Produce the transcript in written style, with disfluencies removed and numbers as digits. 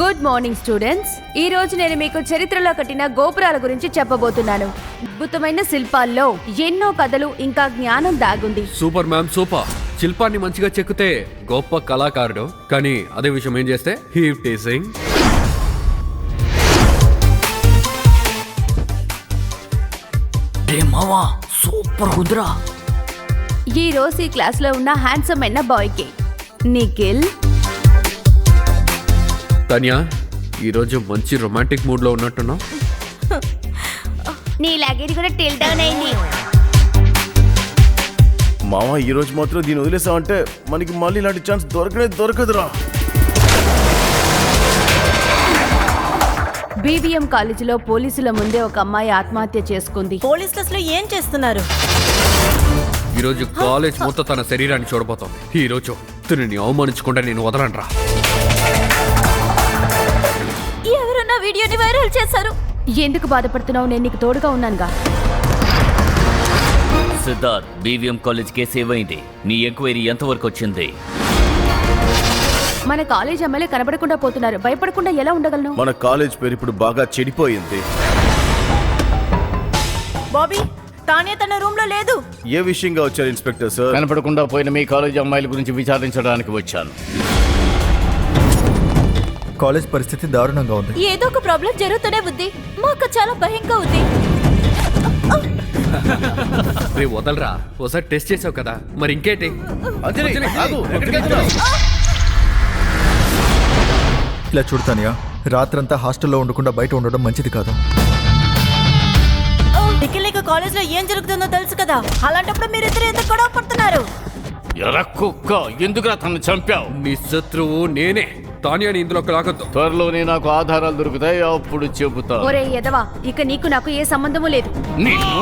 Good morning students. ఈ రోజు నేను మీకు చరిత్రలో కట్టిన గోపురాల గురించి చెప్పబోతున్నాను. అద్భుతమైన శిల్పాల్లో ఎన్నో కథలు ఇంకా జ్ఞానం దాగుంది. Super ma'am super. శిల్పాన్ని మంచిగా చెక్కితే గొప్ప కళాకారుడు, కానీ అదే విషయం ఏం చేస్తే హీప్ టీసింగ్. సూపర్ కుదురా. ఈ రోజు ఈ క్లాస్ లో ఉన్న హ్యాండ్సమ్ అయిన బాయ్ కి నిఖిల్. తన్యా, ఈరోజు మంచి రొమాంటిక్ మూడ్ లో ఉన్నట్టున్నావు. నీ లగేజ్ కూడా టిల్ డౌన్ అయింది. మామ ఈ రోజు మాత్రం దీన్ని వదిలేసామంటే మనకి మళ్ళీ ఇలాంటి ఛాన్స్ దొరకదురా. బీబీఎం కాలేజీలో పోలీసుల ముందే ఒక అమ్మాయి ఆత్మహత్య చేసుకుంది. పోలీసులు అసలు ఏం చేస్తున్నారు? ఈరోజు కాలేజ్ మొత్తం తన శరీరాన్ని చూడబోతాం. ఈ రోజు తిని అవమానించకుండా నేను వదలనరా. ఎవరన్నా వీడియోని వైరల్ చేశారు. ఎందుకు బాధపడుతున్నావు? నేను నీకు తోడుగా ఉన్నానుగా. సిద్ధార్థ్, బీవీఎం కాలేజ్ కేసు ఏమైంది? నీ ఎంక్వైరీ ఎంతవరకు వచ్చింది? మన కాలేజ్ అమ్మాయిలే కనబడకుండా పోతున్నారు. భయపడకుండా ఎలా ఉండగలను? మన కాలేజ్ పేరు ఇప్పుడు బాగా చెడిపోయింది. బాబీ, తానే తన రూమ్ లో లేదు. ఏ విషయంగా వచ్చారు ఇన్స్పెక్టర్ సార్? కనపడకుండా పోయిన మీ కాలేజ్ అమ్మాయిల గురించి విచారించడానికి వచ్చాను. కాలేజ్ పరిస్థితి దారుణంగా ఉంది. ఏదో ఒక ప్రాబ్లం జరుగుతూనే ఉంది. మాకు చాలా భయంగా ఉంది. రే వదలరా, ఒకసారి టెస్ట్ చేసావు కదా, మరి ఇంకేంటి? ఇలా చూడతానియా, రాత్రంతా హాస్టల్లో ఉండకుండా బయట ఉండడం మంచిది కాదు. నిఖిల్కి కాలేజ్ లో ఏం జరుగుతుందో తెలుసు కదా. అలాంటప్పుడు మీరిద్దరు ఎందుకు గొడవ పడుతున్నారు? ఎర్ర కుక్క, ఎందుకురా తను చంపావు? నీ శత్రువు నేనే. తానియాని ఇందులో లాగొద్దు. త్వరలోనే నాకు ఆధారాలు దొరుకుతాయి, అప్పుడు చెబుతా. ఒరే ఎదవా, ఇక నీకు నాకు ఏ సంబంధము లేదు. నీకు